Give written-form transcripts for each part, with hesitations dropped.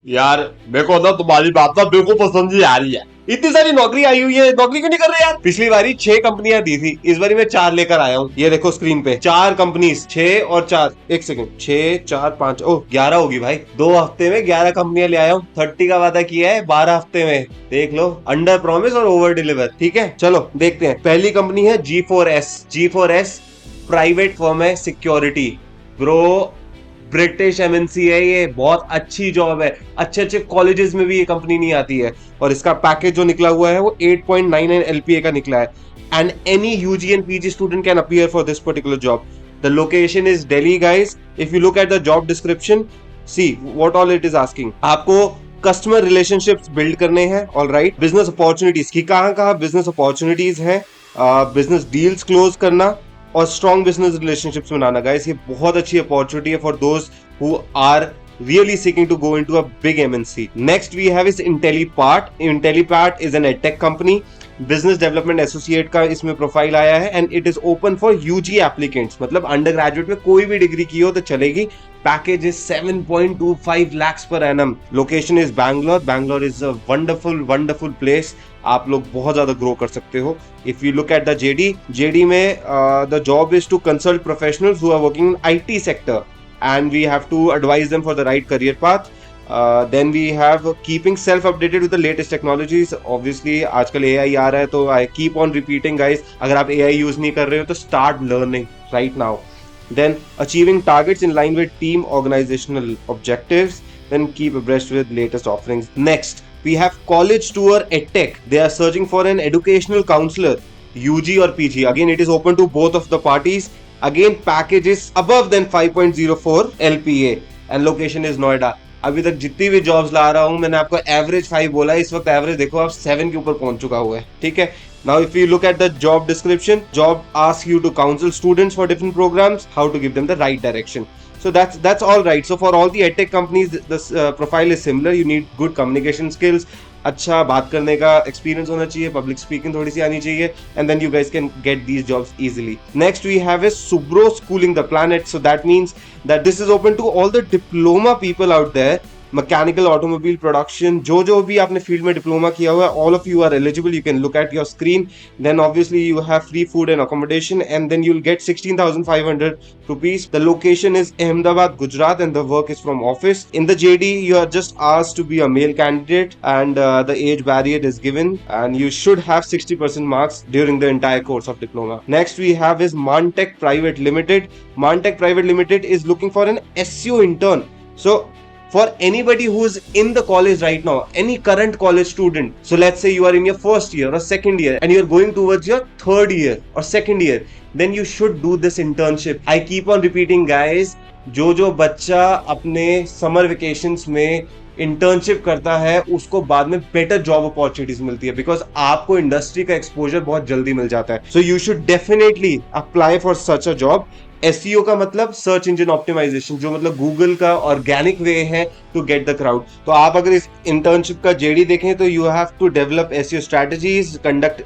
यार मेरे को ना तुम्हारी बात ना बिल्कुल पसंद ही आ रही है। इतनी सारी नौकरी आई हुई है, नौकरी क्यों नहीं कर रहे यार? पिछली बारी 6 कंपनियां दी थी, इस बारी मैं 4 लेकर आया हूँ। ये देखो स्क्रीन पे 4 कंपनीज, 6 और 4, एक सेकंड, 6 4 5, ओह 11 होगी भाई। 2 हफ्ते में 11 कंपनियां ले आया हूँ। 30 का वादा किया है 12 हफ्ते में। देख लो, अंडर प्रॉमिस और ओवर डिलीवर। ठीक है, चलो देखते हैं। पहली कंपनी है G4S। G4S प्राइवेट फर्म है, सिक्योरिटी। ब्रो ब्रिटिश एमएनसी है, ये बहुत अच्छी जॉब है। अच्छे अच्छे कॉलेजेस में भी ये कंपनी नहीं आती है। और इसका पैकेज जो निकला हुआ है वो 8.99 LPA का निकला है। And any UG and PG student can appear for this particular job. The location is Delhi guys. If you look at the job description, see what all it is asking. आपको customer relationships build करने हैं, all right. Business opportunities की कहाँ business opportunities हैं, business deals close करना और strong business relationships बनाना। Guys ये बहुत अच्छी अपॉर्चुनिटी है for those who are really seeking to go into a big MNC. Next we have is IntelliPart. IntelliPart is an edtech company. Business Development Associate का इसमें profile आया है and it is open for UG applicants. मतलब under graduate में कोई भी degree की हो तो चलेगी। Package is 7.25 lakhs per annum. Location is Bangalore. Bangalore is a wonderful place. आप लोग बहुत ज्यादा ग्रो कर सकते हो। If you look at the JD में the job is to consult professionals who are working in IT sector and we have to advise them for the right career path. Then we have keeping self updated with the latest technologies. Obviously आजकल AI आ रहा है तो I keep on repeating guys, अगर आप AI use नहीं कर रहे हो तो start learning right now. Then achieving targets in line with team organizational objectives. Then keep abreast with latest offerings. Next we have college tour edtech. They are searching for an educational counselor, UG or PG. Again it is open to both of the parties. Again package is above than 5.04 LPA and location is Noida. अभी तक जितनी भी jobs ला रहा हूं मैंने आपको average 5 बोला है, इस वक्त एवरेज देखो आप 7 के ऊपर पहुंच चुका हुआ है। ठीक है, now if you look at the job description, job ask you to council students for different programmes, how to give them the right direction. So that's all right. So for all the edtech companies, this profile is similar. You need good communication skills, अच्छा बात करने का experience होना चाहिए, public speaking थोड़ी सी आनी चाहिए, and then you guys can get these jobs easily. Next we have is Subro Schooling the Planet. So that means that this is open to all the diploma people out there. Mechanical automobile production, जो भी आपने field में diploma किया हुआ है, all of you are eligible. You can look at your screen. Then obviously you have free food and accommodation and then you will get 16,500 rupees. The location is Ahmedabad, Gujarat, and the work is from office. In the JD, you are just asked to be a male candidate, and the age barrier is given, and you should have 60% marks during the entire course of diploma. Next we have is Mantech Private Limited. Mantech Private Limited is looking for an SEO intern. So for anybody who is in the college right now, any current college student, so let's say you are in your first year or second year and you are going towards your third year or second year, then you should do this internship. I keep on repeating guys, जो बच्चा अपने summer vacations में internship करता है उसको बाद में better job opportunities मिलती है, बिकॉज आपको इंडस्ट्री का एक्सपोजर बहुत जल्दी मिल जाता है. So you should definitely apply for such a job. SEO का मतलब सर्च इंजन ऑप्टिमाइजेशन, जो मतलब गूगल का ऑर्गेनिक वे है टू गेट द क्राउड. तो आप अगर इस इंटर्नशिप का जेडी देखें तो you have to develop SEO strategies, conduct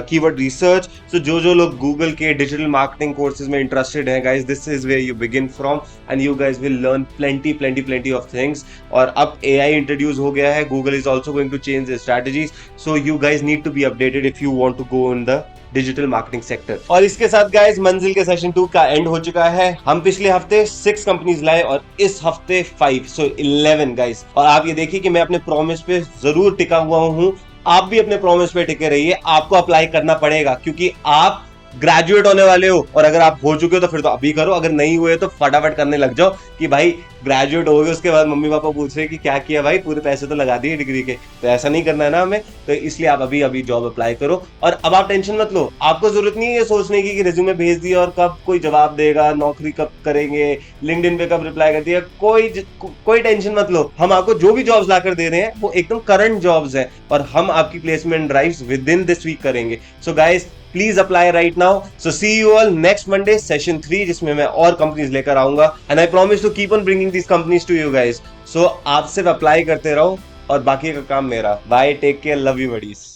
keyword research. So जो लोग गूगल के डिजिटल मार्केटिंग कोर्सेज में इंटरेस्टेड हैं guys, this is where you begin from and you guys will learn plenty of things. और अब AI introduce हो गया है, Google is also going to change the strategies. So you guys need to be updated if you want to go in the digital marketing sector. और इसके साथ guys मंजिल के सेशन 2 का एंड हो चुका है. हम पिछले हफ्ते 6 कंपनीज लाए और इस हफ्ते 5, सो 11 गाइस. और आप ये देखिए कि मैं अपने प्रॉमिस पे जरूर टिका हुआ हूं. आप भी अपने प्रॉमिस पे टिके रहिए. आपको अप्लाई करना पड़ेगा क्योंकि आप ग्रेजुएट होने वाले हो, और अगर आप हो चुके हो तो फिर तो अभी करो, अगर नहीं हुए तो फटाफट करने लग जाओ कि भाई ग्रेजुएट हो गए, उसके बाद मम्मी पापा पूछ रहे कि क्या किया भाई, पूरे पैसे तो लगा दिए डिग्री के. तो ऐसा नहीं करना है ना हमें, तो इसलिए आप अभी जॉब अप्लाई करो. और अब आप टेंशन मत लो, आपको जरूरत नहीं है ये सोचने की कि रिज्यूमे भेज दिया और कब कोई जवाब देगा, नौकरी कब करेंगे, लिंक्डइन पे कब रिप्लाई कर दिया. कोई टेंशन मत लो. हम आपको जो भी जॉब्स लाकर दे रहे हैं वो एकदम करंट जॉब्स हैं और हम आपकी placement drives within this week करेंगे. So guys please apply right now. So see you all next Monday session 3, जिसमें मैं और कंपनीज लेकर आऊंगा and I promise to keep on bringing these companies to you guys. So आप सिर्फ apply करते रहो और बाकी का काम मेरा. Bye, take care, love you buddies.